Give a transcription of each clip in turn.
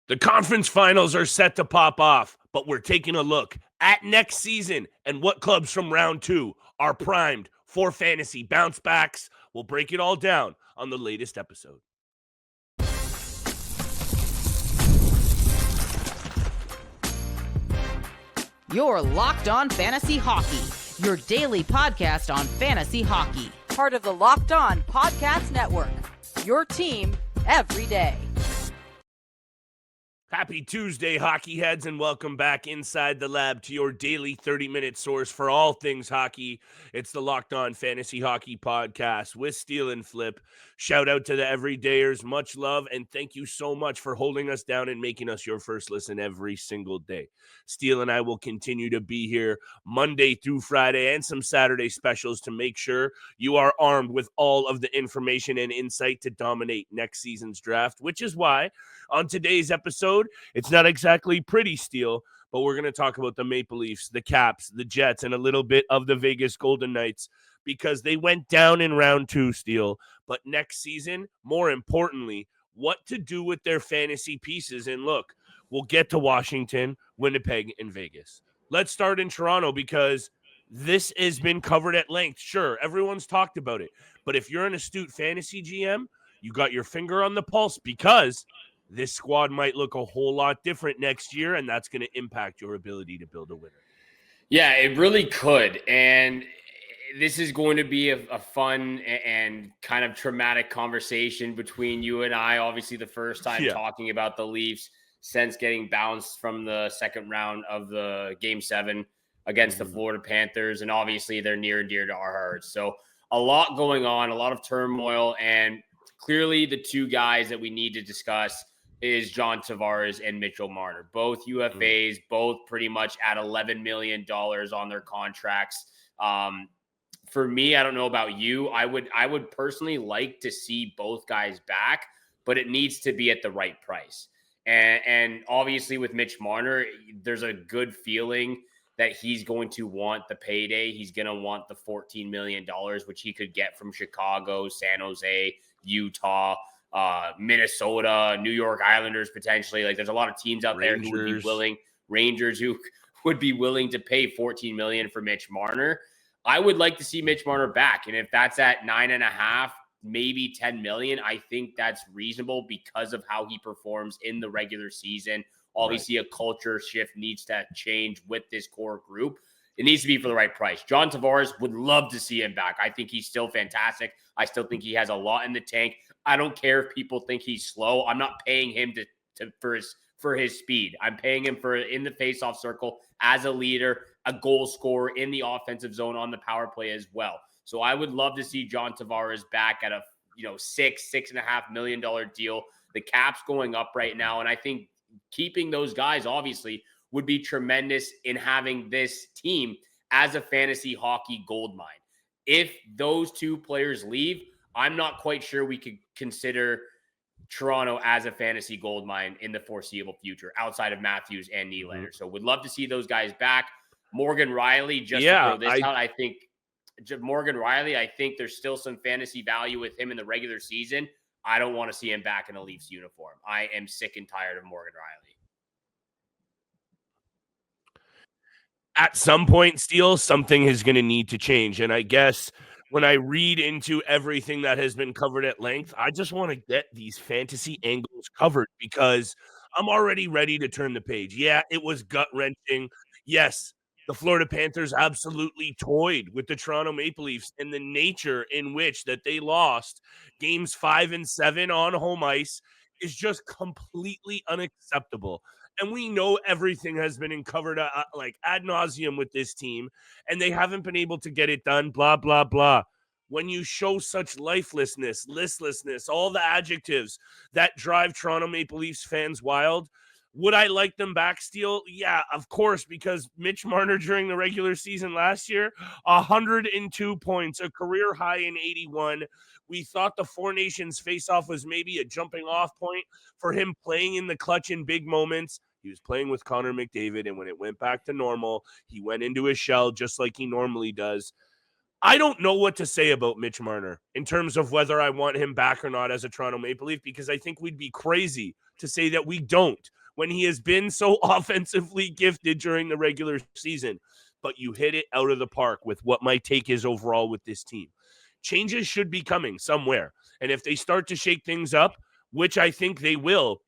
The conference finals are set to pop off, but we're taking a look at next season and what clubs from round 2 are primed for fantasy bounce backs. We'll break it all down on the latest episode. You're Locked On Fantasy Hockey, your daily podcast on fantasy hockey. Part of the Locked On Podcast Network, your team every day. Happy Tuesday, hockey heads, and welcome back inside the lab to your daily 30-minute source for all things hockey. It's the Locked On Fantasy Hockey Podcast with Steele and Flip. Shout out to the everydayers. Much love, and thank you so much for holding us down and making us your first listen every single day. Steele and I will continue to be here Monday through Friday and some Saturday specials to make sure you are armed with all of the information and insight to dominate next season's draft, which is why on today's episode, it's not exactly pretty, Steele, but we're going to talk about the Maple Leafs, the Caps, the Jets, and a little bit of the Vegas Golden Knights because they went down in round 2, Steele. But next season, more importantly, what to do with their fantasy pieces. And look, we'll get to Washington, Winnipeg, and Vegas. Let's start in Toronto because this has been covered at length. Sure, everyone's talked about it. But if you're an astute fantasy GM, you got your finger on the pulse because this squad might look a whole lot different next year, and that's going to impact your ability to build a winner. Yeah, it really could. And this is going to be a fun and kind of traumatic conversation between you and I. Obviously, the first time talking about the Leafs since getting bounced from the second round of the Game 7 against the Florida Panthers. And obviously, they're near and dear to our hearts. So a lot going on, a lot of turmoil. And clearly, the two guys that we need to discuss is John Tavares and Mitchell Marner, both UFAs, both pretty much at $11 million on their contracts. For me, I don't know about you. I would personally like to see both guys back, but it needs to be at the right price. And obviously with Mitch Marner, there's a good feeling that he's going to want the payday. He's going to want the $14 million, which he could get from Chicago, San Jose, Utah, Minnesota, New York Islanders, potentially. Like there's a lot of teams out there who would be willing, Rangers who would be willing to pay $14 million for Mitch Marner. I would like to see Mitch Marner back. And if that's at 9.5, maybe 10 million, I think that's reasonable because of how he performs in the regular season. Obviously, a culture shift needs to change with this core group. It needs to be for the right price. John Tavares, would love to see him back. I think he's still fantastic. I still think he has a lot in the tank. I don't care if people think he's slow. I'm not paying him for his speed. I'm paying him for in the faceoff circle as a leader, a goal scorer in the offensive zone on the power play as well. So I would love to see John Tavares back at a $6.5 million deal. The cap's going up right now, and I think keeping those guys obviously would be tremendous in having this team as a fantasy hockey gold mine. If those two players leave, I'm not quite sure we could consider Toronto as a fantasy gold mine in the foreseeable future outside of Matthews and Nylander. So would love to see those guys back. Morgan Riley, to throw this out, I think Morgan Riley, I think there's still some fantasy value with him in the regular season. I don't want to see him back in a Leafs uniform. I am sick and tired of Morgan Riley. At some point, Steele, something is going to need to change. And I guess when I read into everything that has been covered at length, I just want to get these fantasy angles covered because I'm already ready to turn the page. Yeah, it was gut-wrenching. Yes, the Florida Panthers absolutely toyed with the Toronto Maple Leafs, and the nature in which that they lost games 5 and 7 on home ice is just completely unacceptable. And we know everything has been uncovered like ad nauseum with this team, and they haven't been able to get it done, blah, blah, blah. When you show such lifelessness, listlessness, all the adjectives that drive Toronto Maple Leafs fans wild, would I like them back, Steele? Yeah, of course, because Mitch Marner during the regular season last year, 102 points, a career high in 81. We thought the Four Nations faceoff was maybe a jumping off point for him playing in the clutch in big moments. He was playing with Connor McDavid, and when it went back to normal, he went into his shell just like he normally does. I don't know what to say about Mitch Marner in terms of whether I want him back or not as a Toronto Maple Leaf, because I think we'd be crazy to say that we don't when he has been so offensively gifted during the regular season. But you hit it out of the park with what my take is overall with this team. Changes should be coming somewhere. And if they start to shake things up, which I think they will,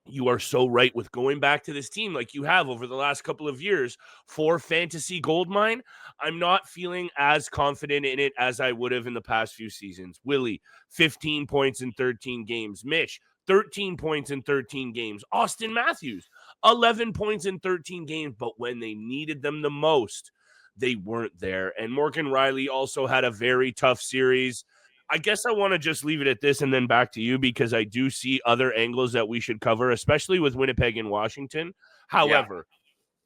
you are so right with going back to this team like you have over the last couple of years for fantasy goldmine. I'm not feeling as confident in it as I would have in the past few seasons. Willie, 15 points in 13 games. Mitch, 13 points in 13 games. Austin Matthews, 11 points in 13 games. But when they needed them the most, they weren't there. And Morgan Riley also had a very tough series. I guess I want to just leave it at this and then back to you, because I do see other angles that we should cover, especially with Winnipeg and Washington. However,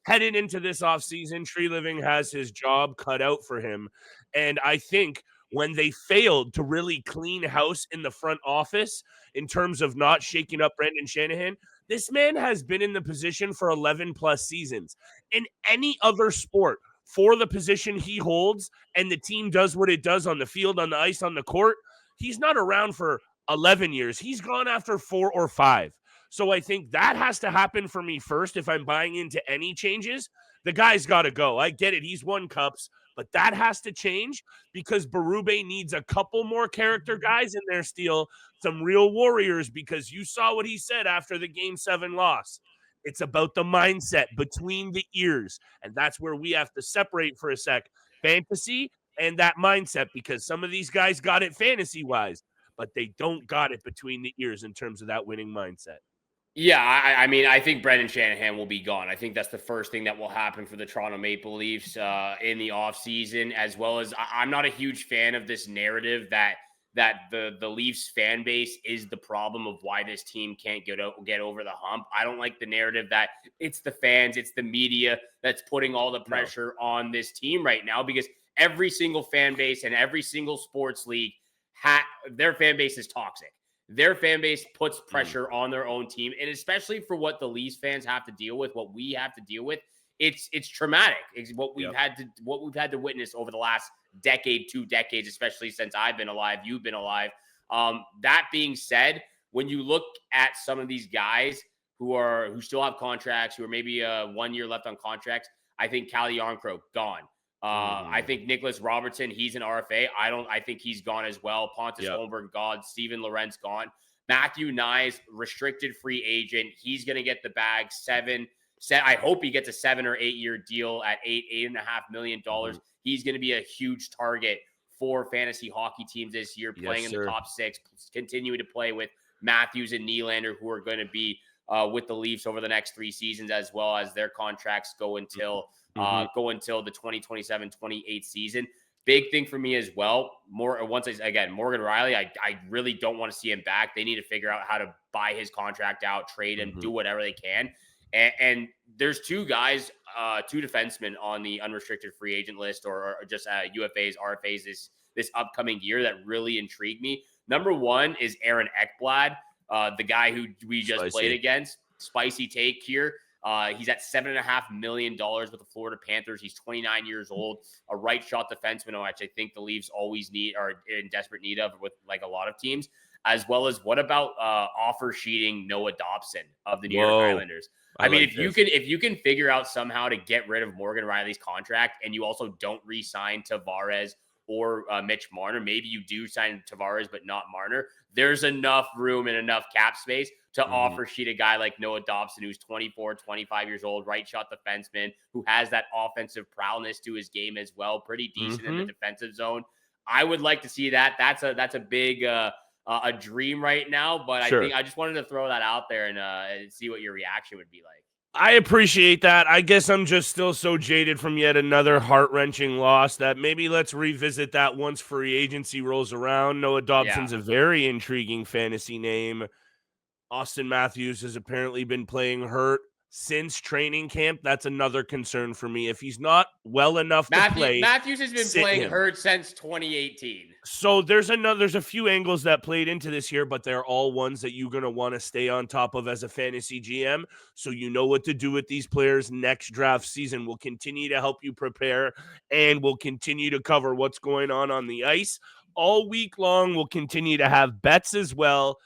headed into this offseason, Tree Living has his job cut out for him. And I think when they failed to really clean house in the front office in terms of not shaking up Brendan Shanahan, this man has been in the position for 11 plus seasons. In any other sport, for the position he holds, and the team does what it does on the field, on the ice, on the court, he's not around for 11 years. He's gone after 4 or 5. So I think that has to happen for me first if I'm buying into any changes. The guy's got to go. I get it. He's won cups, but that has to change because Berube needs a couple more character guys in there still, some real warriors, because you saw what he said after the Game 7 loss. It's about the mindset between the ears, and that's where we have to separate for a sec fantasy and that mindset, because some of these guys got it fantasy-wise, but they don't got it between the ears in terms of that winning mindset. Yeah, I mean, I think Brendan Shanahan will be gone. I think that's the first thing that will happen for the Toronto Maple Leafs in the offseason, as well as I'm not a huge fan of this narrative that the Leafs fan base is the problem of why this team can't get over the hump. I don't like the narrative that it's the fans, it's the media that's putting all the pressure on this team right now, because every single fan base and every single sports league, their fan base is toxic. Their fan base puts pressure on their own team, and especially for what the Leafs fans have to deal with, what we have to deal with, it's traumatic. It's what we've had to witness over the last decade, 2 decades, especially since I've been alive, you've been alive. That being said, when you look at some of these guys who still have contracts, who are maybe 1 year left on contracts, I think Calle Jarnkrok gone. I think Nicholas Robertson, he's an RFA. I think he's gone as well. Pontus Holmberg gone. Steven Lorentz gone. Matthew Nyes, restricted free agent. He's going to get the bag. I hope he gets a 7 or 8 year deal at $8.5 million. He's going to be a huge target for fantasy hockey teams this year, playing in the top 6, continuing to play with Matthews and Nylander, who are going to be with the Leafs over the next 3 seasons, as well as their contracts go until the 2027-28 season. Big thing for me as well. Morgan Riley, I really don't want to see him back. They need to figure out how to buy his contract out, trade him, do whatever they can. And there's 2 guys, 2 defensemen on the unrestricted free agent list, or just UFAs, RFAs this upcoming year that really intrigue me. Number 1 is Aaron Ekblad, the guy who we just played against. Spicy take here. He's at $7.5 million with the Florida Panthers. He's 29 years old, a right shot defenseman, which I think the Leafs always are in desperate need of, with like a lot of teams. As well as, what about offer sheeting Noah Dobson of the New York Islanders? I mean, if you can figure out somehow to get rid of Morgan Riley's contract, and you also don't re-sign Tavares or Mitch Marner, maybe you do sign Tavares but not Marner, there's enough room and enough cap space to offer sheet a guy like Noah Dobson, who's 24, 25 years old, right shot defenseman, who has that offensive prowess to his game as well, pretty decent in the defensive zone. I would like to see that. That's a big a dream right now, but I think I just wanted to throw that out there and see what your reaction would be like. I appreciate that. I guess I'm just still so jaded from yet another heart-wrenching loss that maybe let's revisit that once free agency rolls around. Noah Dobson's a very intriguing fantasy name. Austin Matthews has apparently been playing hurt since training camp. That's another concern for me. If he's not well enough to play, Matthews has been playing hurt since 2018. So there's a few angles that played into this here, but they're all ones that you're going to want to stay on top of as a fantasy GM. So you know what to do with these players next draft season. We'll continue to help you prepare, and we'll continue to cover what's going on the ice all week long. We'll continue to have bets as well.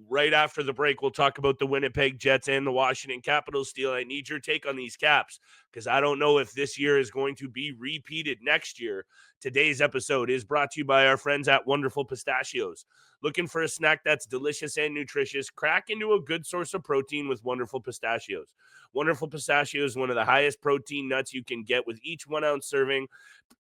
Right after the break, we'll talk about the Winnipeg Jets and the Washington Capitals. Steel, I need your take on these Caps because I don't know if this year is going to be repeated next year. Today's episode is brought to you by our friends at Wonderful Pistachios. Looking for a snack that's delicious and nutritious? Crack into a good source of protein with Wonderful Pistachios. Wonderful Pistachios is one of the highest protein nuts you can get, with each 1 ounce serving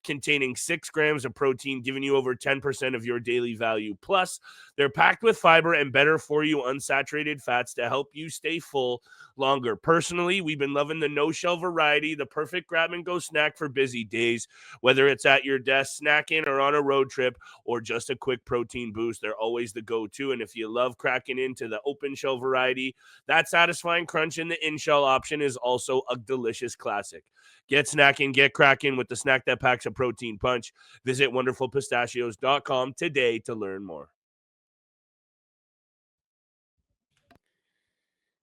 containing 6 grams of protein, giving you over 10% of your daily value. Plus, they're packed with fiber and better for you unsaturated fats to help you stay full longer. Personally, we've been loving the no-shell variety, the perfect grab-and-go snack for busy days. Whether it's at your desk, snacking, or on a road trip, or just a quick protein boost, they're always the go-to. And if you love cracking into the open-shell variety, that satisfying crunch in the in-shell option is also a delicious classic. Get snacking, get cracking with the snack that packs a protein punch. Visit wonderfulpistachios.com today to learn more.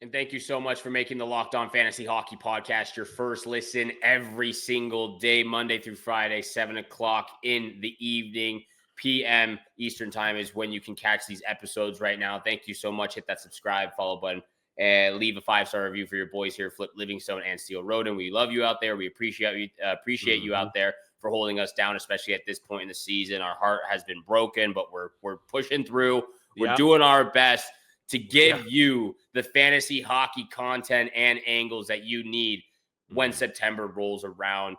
And thank you so much for making the Locked On Fantasy Hockey Podcast your first listen every single day, Monday through Friday, 7 o'clock in the evening, p.m. Eastern time is when you can catch these episodes right now. Thank you so much. Hit that subscribe, follow button, and leave a 5-star review for your boys here, Flip Livingstone and Steel Roden. We love you out there. We appreciate you out there for holding us down, especially at this point in the season. Our heart has been broken, but we're pushing through. We're doing our best to give you the fantasy hockey content and angles that you need when September rolls around.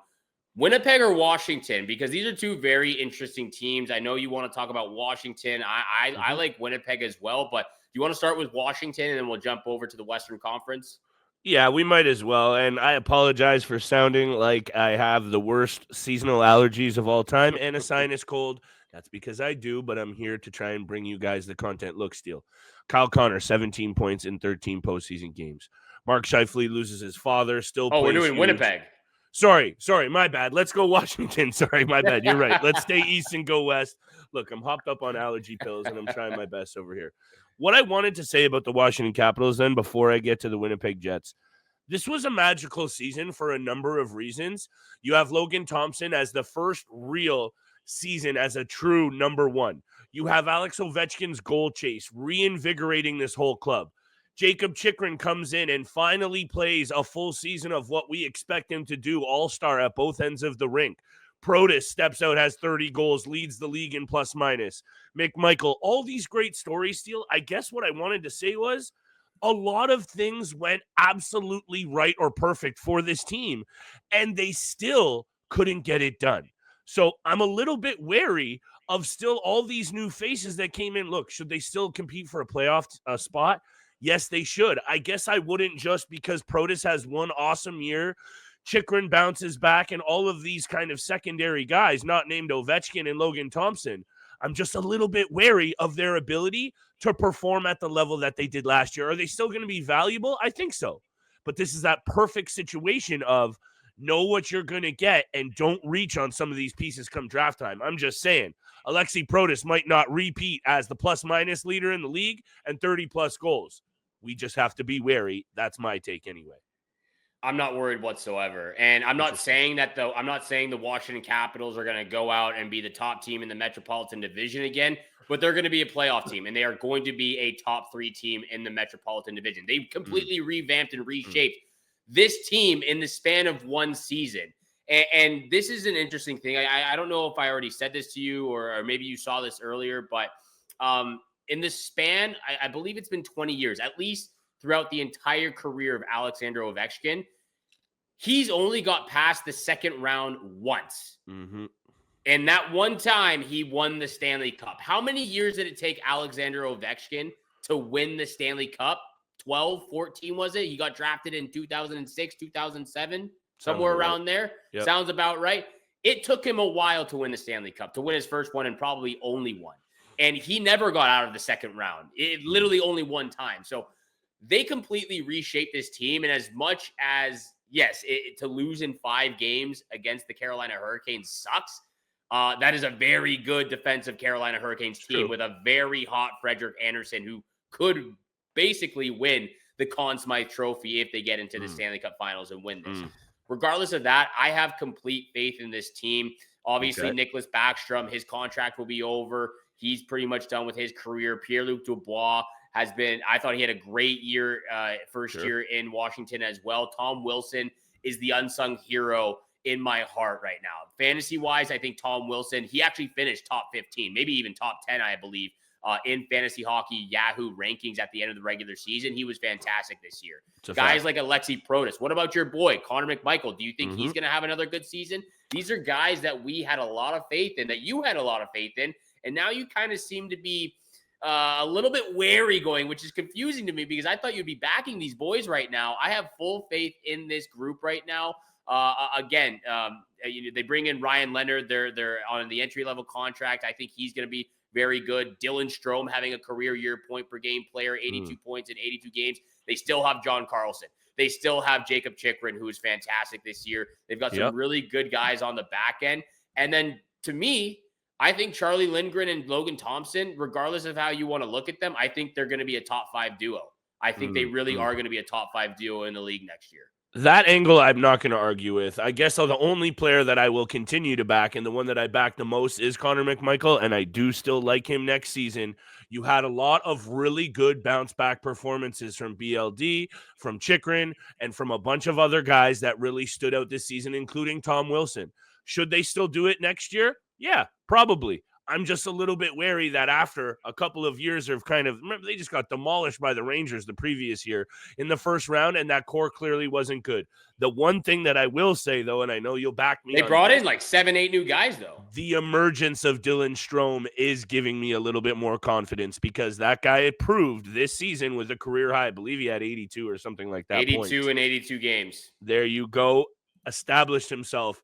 Winnipeg or Washington? Because these are two very interesting teams. I know you want to talk about Washington. I like Winnipeg as well, but do you want to start with Washington and then we'll jump over to the Western Conference? Yeah, we might as well. And I apologize for sounding like I have the worst seasonal allergies of all time and a sinus cold. That's because I do, but I'm here to try and bring you guys the content. Look, Steel. Kyle Connor, 17 points in 13 postseason games. Mark Scheifele loses his father. Still plays we're doing huge. Winnipeg. Sorry, my bad. Let's go Washington. Sorry, my bad. You're right. Let's stay east and go west. Look, I'm hopped up on allergy pills, and I'm trying my best over here. What I wanted to say about the Washington Capitals then before I get to the Winnipeg Jets, this was a magical season for a number of reasons. You have Logan Thompson as the first real season as a true number one. You have Alex Ovechkin's goal chase reinvigorating this whole club. Jacob Chychrun comes in and finally plays a full season of what we expect him to do, all-star at both ends of the rink. Protas steps out, has 30 goals, leads the league in plus minus. McMichael, all these great stories, Steel. I guess what I wanted to say was a lot of things went absolutely right or perfect for this team, and they still couldn't get it done. So I'm a little bit wary of still all these new faces that came in. Look, should they still compete for a playoff spot? Yes, they should. I guess I wouldn't just because Protas has one awesome year. Chychrun bounces back and all of these kind of secondary guys, not named Ovechkin and Logan Thompson. I'm just a little bit wary of their ability to perform at the level that they did last year. Are they still going to be valuable? I think so. But this is that perfect situation of know what you're going to get and don't reach on some of these pieces come draft time. I'm just saying, Alexei Protas might not repeat as the plus-minus leader in the league and 30-plus goals. We just have to be wary. That's my take anyway. I'm not worried whatsoever. And I'm not saying that, though. I'm not saying the Washington Capitals are going to go out and be the top team in the Metropolitan Division again, but they're going to be a playoff team, and they are going to be a top 3 team in the Metropolitan Division. They completely revamped and reshaped this team in the span of one season. And this is an interesting thing. I don't know if I already said this to you or maybe you saw this earlier, but in this span, I believe it's been 20 years, at least throughout the entire career of Alexander Ovechkin, he's only got past the second round once. And that one time he won the Stanley Cup. How many years did it take Alexander Ovechkin to win the Stanley Cup? 12, 14 was it? He got drafted in 2006, 2007, somewhere around there. Yep. Sounds about right. It took him a while to win the Stanley Cup, to win his first one and probably only one. And he never got out of the second round. It literally only one time. So they completely reshaped this team. And as much as, yes, to lose in 5 games against the Carolina Hurricanes sucks. That is a very good defensive Carolina Hurricanes team with a very hot Frederik Andersen who could basically win the Conn Smythe Trophy if they get into the Stanley Cup Finals and win this. Regardless of that, I have complete faith in this team. Obviously, Nicholas Backstrom, his contract will be over. He's pretty much done with his career. Pierre-Luc Dubois I thought he had a great year, first Sure. year in Washington as well. Tom Wilson is the unsung hero in my heart right now. Fantasy wise, I think Tom Wilson, he actually finished top 15, maybe even top 10, I believe, in fantasy hockey Yahoo rankings at the end of the regular season. He was fantastic this year. Guys like Alexi Protas. What about your boy, Connor McMichael? Do you think he's going to have another good season? These are guys that we had a lot of faith in, that you had a lot of faith in, and now you kind of seem to be a little bit wary going, which is confusing to me because I thought you'd be backing these boys right now. I have full faith in this group right now. Again, they bring in Ryan Leonard. They're on the entry-level contract. I think he's going to be very good. Dylan Strom having a career year point per game player, 82 points in 82 games. They still have John Carlson. They still have Jacob Chychrun, who is fantastic this year. They've got some really good guys on the back end. And then to me, I think Charlie Lindgren and Logan Thompson, regardless of how you want to look at them, I think they're going to be a top 5 duo. I think they really are going to be a top 5 duo in the league next year. That angle I'm not going to argue with. I guess the only player that I will continue to back, and the one that I back the most, is Connor McMichael, and I do still like him next season. You had a lot of really good bounce-back performances from BLD, from Chychrun, and from a bunch of other guys that really stood out this season, including Tom Wilson. Should they still do it next year? Yeah, probably. I'm just a little bit wary that after a couple of years of remember, they just got demolished by the Rangers the previous year in the first round, and that core clearly wasn't good. The one thing that I will say, though, and I know you'll back me, they brought in like 7-8 new guys, though. The emergence of Dylan Strom is giving me a little bit more confidence because that guy had proved this season with a career high. I believe he had 82 or something like that. 82 in 82 games. There you go. Established himself,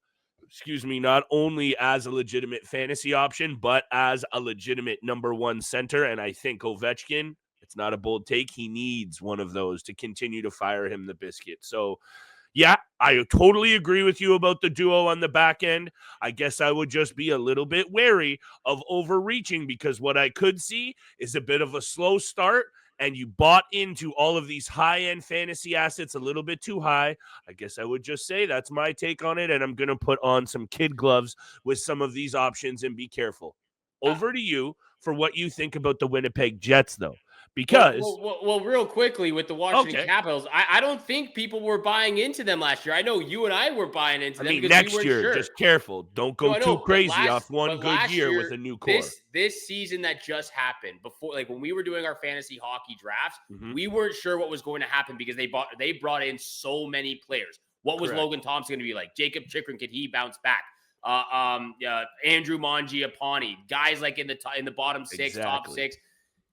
not only as a legitimate fantasy option, but as a legitimate number one center. And I think Ovechkin, it's not a bold take, he needs one of those to continue to fire him the biscuit. So, yeah, I totally agree with you about the duo on the back end. I guess I would just be a little bit wary of overreaching because what I could see is a bit of a slow start, and you bought into all of these high-end fantasy assets a little bit too high. I guess I would just say that's my take on it, and I'm going to put on some kid gloves with some of these options and be careful. Over to you for what you think about the Winnipeg Jets, though. Because well, real quickly with the Washington Capitals, I don't think people were buying into them last year. I know you and I were buying into them. Next year, just careful. Don't go too crazy off one good year with a new core. This season that just happened, before, like when we were doing our fantasy hockey drafts, we weren't sure what was going to happen because they brought in so many players. What was Logan Thompson going to be like? Jacob Chychrun, could he bounce back? Andrew Mangiapane, guys like in the bottom six, top six.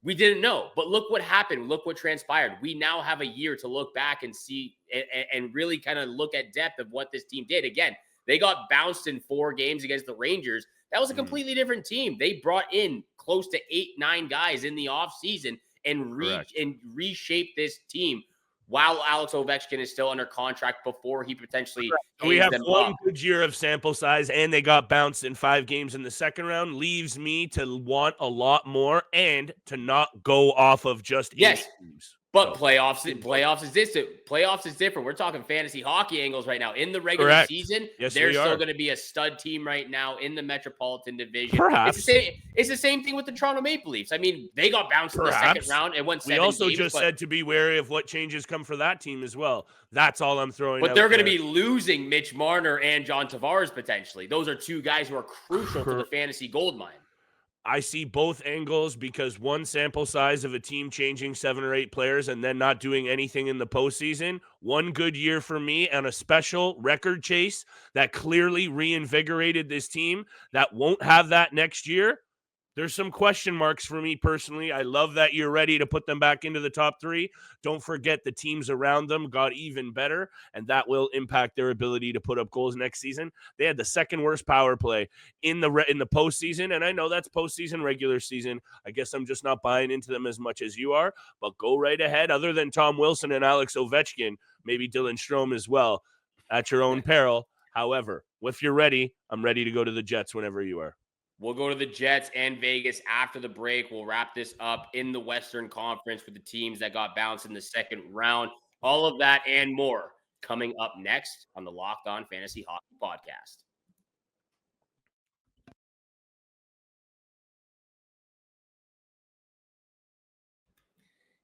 We didn't know, but look what happened. Look what transpired. We now have a year to look back and see and really kind of look at depth of what this team did. Again, they got bounced in 4 games against the Rangers. That was a completely different team. They brought in close to 8-9 guys in the offseason and reshaped this team while Alex Ovechkin is still under contract before he potentially we have one good year of sample size, and they got bounced in 5 games in the second round. Leaves me to want a lot more and to not go off of just 8 games. But playoffs is distant. Playoffs is different. We're talking fantasy hockey angles right now. In the regular season, they're still going to be a stud team right now in the Metropolitan Division. Perhaps. It's the same thing with the Toronto Maple Leafs. I mean, they got bounced in the second round and won 7 games. We also just said to be wary of what changes come for that team as well. That's all I'm throwing out. But they're going to be losing Mitch Marner and John Tavares potentially. Those are 2 guys who are crucial to the fantasy gold mine. I see both angles because one sample size of a team changing 7 or 8 players and then not doing anything in the postseason. One good year for me and a special record chase that clearly reinvigorated this team that won't have that next year. There's some question marks for me personally. I love that you're ready to put them back into the top 3. Don't forget the teams around them got even better, and that will impact their ability to put up goals next season. They had the second worst power play in the postseason, and I know that's postseason, regular season. I guess I'm just not buying into them as much as you are, but go right ahead. Other than Tom Wilson and Alex Ovechkin, maybe Dylan Strom as well, at your own peril. However, if you're ready, I'm ready to go to the Jets whenever you are. We'll go to the Jets and Vegas after the break. We'll wrap this up in the Western Conference with the teams that got bounced in the second round. All of that and more coming up next on the Locked On Fantasy Hockey Podcast.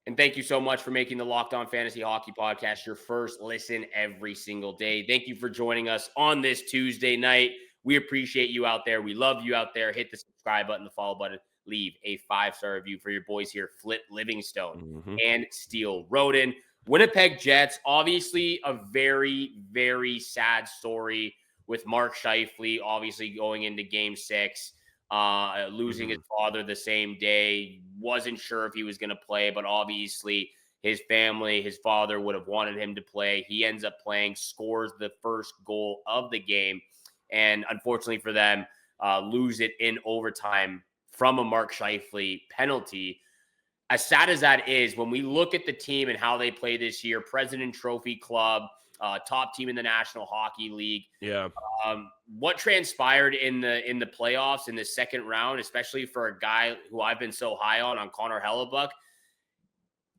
And thank you so much for making the Locked On Fantasy Hockey Podcast your first listen every single day. Thank you for joining us on this Tuesday night. We appreciate you out there. We love you out there. Hit the subscribe button, the follow button. Leave a 5-star review for your boys here, Flip Livingstone and Steele Roden. Winnipeg Jets, obviously a very, very sad story with Mark Scheifele, obviously going into Game 6, losing his father the same day. Wasn't sure if he was going to play, but obviously his family, his father would have wanted him to play. He ends up playing, scores the first goal of the game, and unfortunately for them, lose it in overtime from a Mark Scheifele penalty. As sad as that is, when we look at the team and how they play this year, President Trophy Club, top team in the National Hockey League. Yeah. What transpired in the playoffs in the second round, especially for a guy who I've been so high on Connor Hellebuyck,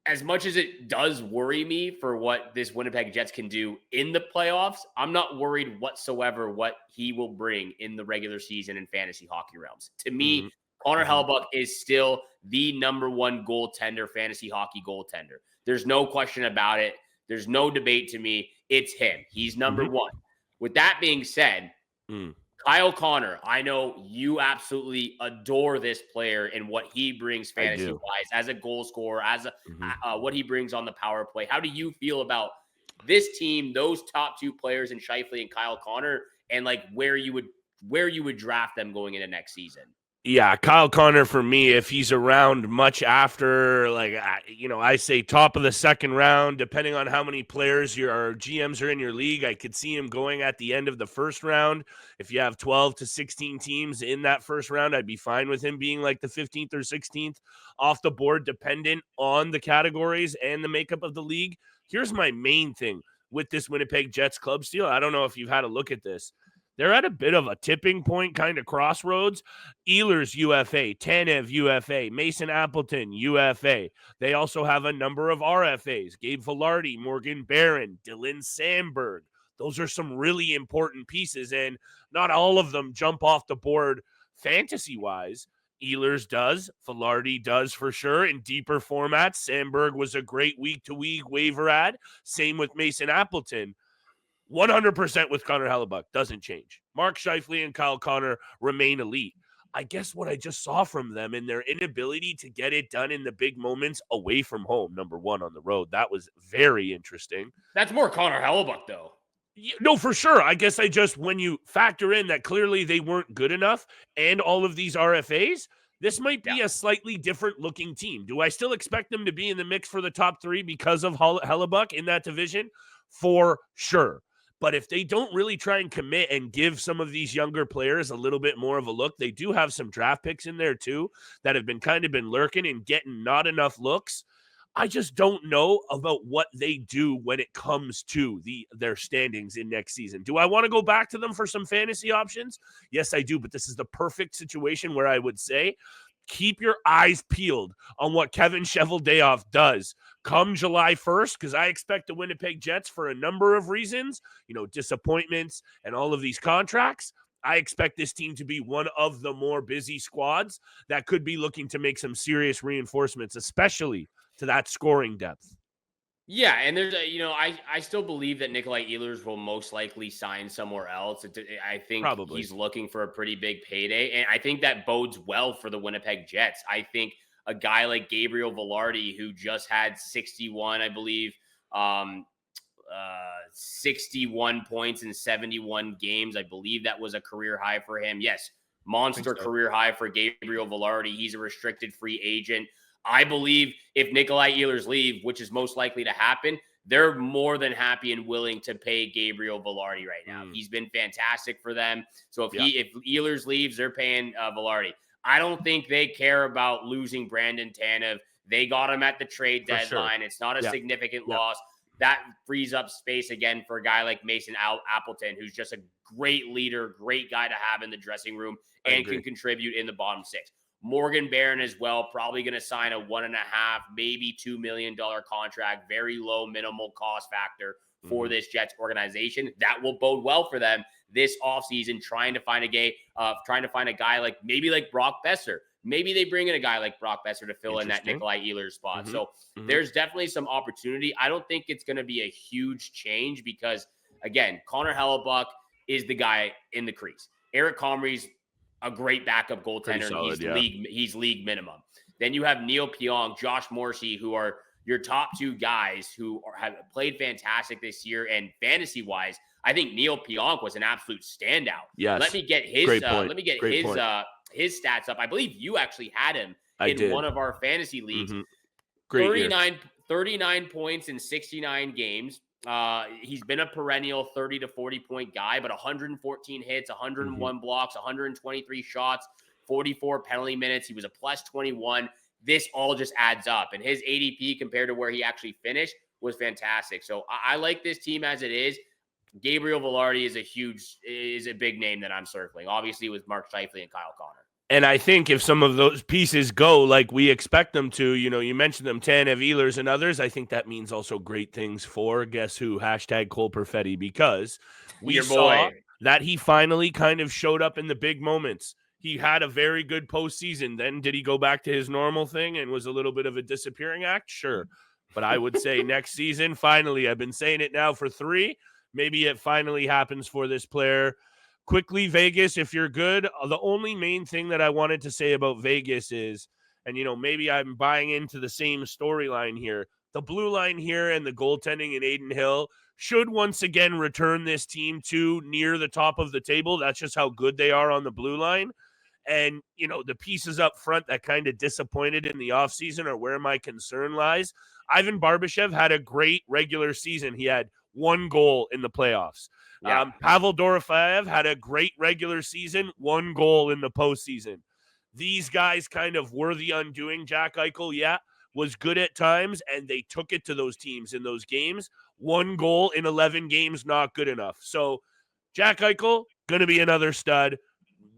as much as it does worry me for what this Winnipeg Jets can do in the playoffs, I'm not worried whatsoever what he will bring in the regular season in fantasy hockey realms. To me, Connor Hellebuyck is still the number one goaltender, fantasy hockey goaltender. There's no question about it. There's no debate to me. It's him. He's number one. With that being said, Kyle Connor, I know you absolutely adore this player and what he brings fantasy-wise as a goal scorer, as what he brings on the power play. How do you feel about this team, those top two players in Scheifele and Kyle Connor, and like where you would draft them going into next season? Yeah, Kyle Connor for me, if he's around much after, like, I say top of the second round, depending on how many players your GMs are in your league, I could see him going at the end of the first round. If you have 12 to 16 teams in that first round, I'd be fine with him being like the 15th or 16th off the board, dependent on the categories and the makeup of the league. Here's my main thing with this Winnipeg Jets club steal. I don't know if you've had a look at this. They're at a bit of a tipping point kind of crossroads. Ehlers, UFA. Tanev, UFA. Mason Appleton, UFA. They also have a number of RFAs. Gabe Vilardi, Morgan Barron, Dylan Sandberg. Those are some really important pieces, and not all of them jump off the board fantasy-wise. Ehlers does. Vilardi does for sure in deeper formats. Sandberg was a great week-to-week waiver ad. Same with Mason Appleton. 100% with Connor Hellebuyck doesn't change. Mark Scheifele and Kyle Connor remain elite. I guess what I just saw from them in their inability to get it done in the big moments away from home, number one on the road, that was very interesting. That's more Connor Hellebuyck, though. No, for sure. I guess when you factor in that clearly they weren't good enough and all of these RFAs, this might be a slightly different looking team. Do I still expect them to be in the mix for the top three because of Hellebuyck in that division? For sure. But if they don't really try and commit and give some of these younger players a little bit more of a look, they do have some draft picks in there too that have been lurking and getting not enough looks. I just don't know about what they do when it comes to their standings in next season. Do I want to go back to them for some fantasy options? Yes, I do. But this is the perfect situation where I would say, keep your eyes peeled on what Kevin Cheveldayoff does come July 1st, because I expect the Winnipeg Jets, for a number of reasons, disappointments and all of these contracts, I expect this team to be one of the more busy squads that could be looking to make some serious reinforcements, especially to that scoring depth. Yeah, and there's I still believe that Nikolai Ehlers will most likely sign somewhere else. I think he's looking for a pretty big payday, and I think that bodes well for the Winnipeg Jets. I think a guy like Gabriel Vilardi, who just had 61, I believe, 61 points in 71 games. I believe that was a career high for him. Yes, monster career high for Gabriel Vilardi. He's a restricted free agent. I believe if Nikolai Ehlers leave, which is most likely to happen, they're more than happy and willing to pay Gabriel Vilardi right now. He's been fantastic for them. So if Ehlers leaves, they're paying Vilardi. I don't think they care about losing Brandon Tanev. They got him at the trade deadline. Sure. It's not a significant loss. That frees up space again for a guy like Mason Appleton, who's just a great leader, great guy to have in the dressing room and can contribute in the bottom six. Morgan Barron as well, probably going to sign a $1.5, maybe $2 million contract, very low minimal cost factor for this Jets organization. That will bode well for them this offseason, trying to find a guy like maybe like Brock Besser, Maybe they bring in a guy like Brock Besser to fill in that Nikolai Ehlers spot. So there's definitely some opportunity. I don't think it's going to be a huge change because, again, Connor Hellebuyck is the guy in the crease. Eric Comrie's a great backup goaltender. Solid, he's league minimum. Then you have Neil Pionk, Josh Morrissey, who are your top two guys who have played fantastic this year. And fantasy-wise, I think Neil Pionk was an absolute standout. Yes. Let me get his stats up. I believe you actually had him in one of our fantasy leagues. 39 points in 69 games. He's been a perennial 30 to 40 point guy, but 114 hits, 101 blocks, 123 shots, 44 penalty minutes. He was a plus 21. This all just adds up, and his ADP compared to where he actually finished was fantastic. So I like this team as it is. Gabriel Velarde is a big name that I'm circling, obviously with Mark Scheifele and Kyle Connor. And I think if some of those pieces go like we expect them to, you mentioned them, Tanev, Ehlers, and others, I think that means also great things for, guess who, hashtag Cole Perfetti, because we saw that he finally kind of showed up in the big moments. He had a very good postseason. Then did he go back to his normal thing and was a little bit of a disappearing act? Sure. But I would say next season, finally, I've been saying it now for 3, maybe it finally happens for this player. Quickly, Vegas, if you're good, the only main thing that I wanted to say about Vegas is, and maybe I'm buying into the same storyline here, the blue line here and the goaltending in Adin Hill should once again return this team to near the top of the table. That's just how good they are on the blue line. And, the pieces up front that kind of disappointed in the offseason are where my concern lies. Ivan Barbashev had a great regular season. He had 1 goal in the playoffs. Yeah. Pavel Dorofeyev had a great regular season, 1 goal in the postseason. These guys kind of were the undoing. Jack Eichel, was good at times, and they took it to those teams in those games. 1 goal in 11 games, not good enough. So Jack Eichel, going to be another stud.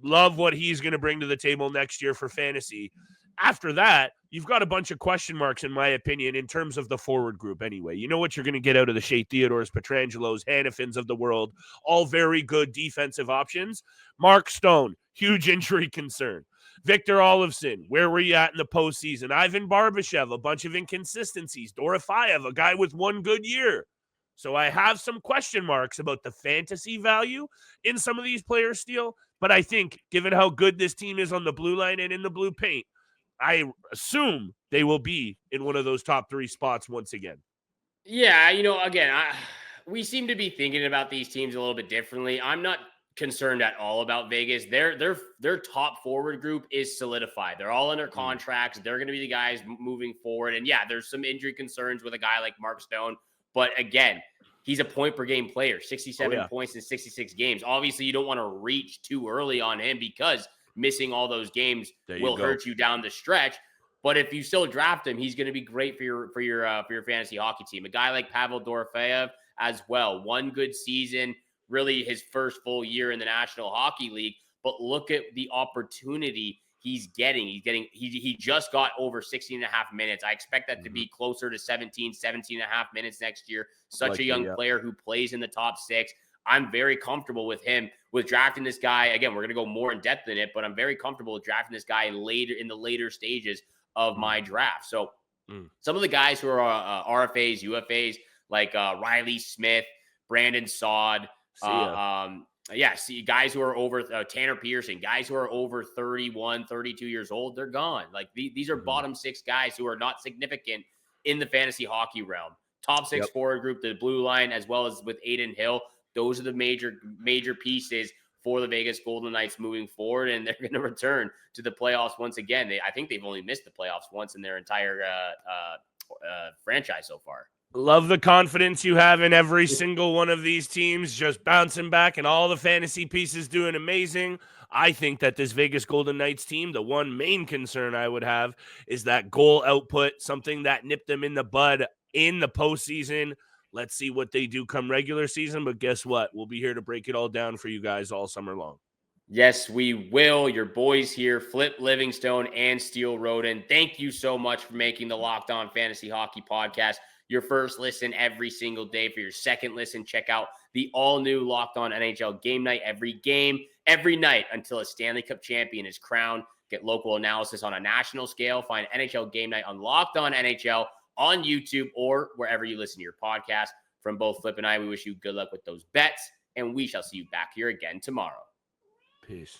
Love what he's going to bring to the table next year for fantasy. After that, you've got a bunch of question marks, in my opinion, in terms of the forward group anyway. You know what you're going to get out of the Shea Theodores, Petrangelos, Hannafins of the world, all very good defensive options. Mark Stone, huge injury concern. Victor Olofsson, where were you at in the postseason? Ivan Barbashev, a bunch of inconsistencies. Dorofeyev, a guy with 1 good year. So I have some question marks about the fantasy value in some of these players still, but I think given how good this team is on the blue line and in the blue paint, I assume they will be in one of those top 3 spots once again. Yeah, again, we seem to be thinking about these teams a little bit differently. I'm not concerned at all about Vegas. Their top forward group is solidified. They're all under contracts. They're going to be the guys moving forward. And there's some injury concerns with a guy like Mark Stone. But again, he's a point per game player, 67 points in 66 games. Obviously, you don't want to reach too early on him because missing all those games will hurt you down the stretch. But if you still draft him, he's going to be great for your fantasy hockey team. A guy like Pavel Dorofeyev as well. 1 good season, really his first full year in the National Hockey League. But look at the opportunity he's getting. He just got over 16 and a half minutes. I expect that to be closer to 17 and a half minutes next year. Such a young player who plays in the top 6. I'm very comfortable with him with drafting this guy. Again, we're going to go more in depth in it, but I'm very comfortable with drafting this guy later in the later stages of my draft. So some of the guys who are RFAs, UFAs, like Riley Smith, Brandon Saad, guys who are over Tanner Pearson, guys who are over 31, 32 years old, they're gone. Like these are bottom 6 guys who are not significant in the fantasy hockey realm. Top 6 forward group, the blue line, as well as with Adin Hill. Those are the major pieces for the Vegas Golden Knights moving forward, and they're going to return to the playoffs once again. I think they've only missed the playoffs once in their entire franchise so far. Love the confidence you have in every single one of these teams, just bouncing back and all the fantasy pieces doing amazing. I think that this Vegas Golden Knights team, the one main concern I would have is that goal output, something that nipped them in the bud in the postseason. Let's see what they do come regular season, but guess what? We'll be here to break it all down for you guys all summer long. Yes, we will. Your boys here, Flip Livingstone and Steel Roden. Thank you so much for making the Locked On Fantasy Hockey Podcast your first listen every single day. For your second listen, check out the all-new Locked On NHL Game Night. Every game, every night, until a Stanley Cup champion is crowned. get local analysis on a national scale. Find NHL Game Night on Locked On NHL on YouTube or wherever you listen to your podcast. From both Flip and I, we wish you good luck with those bets, and we shall see you back here again tomorrow. Peace.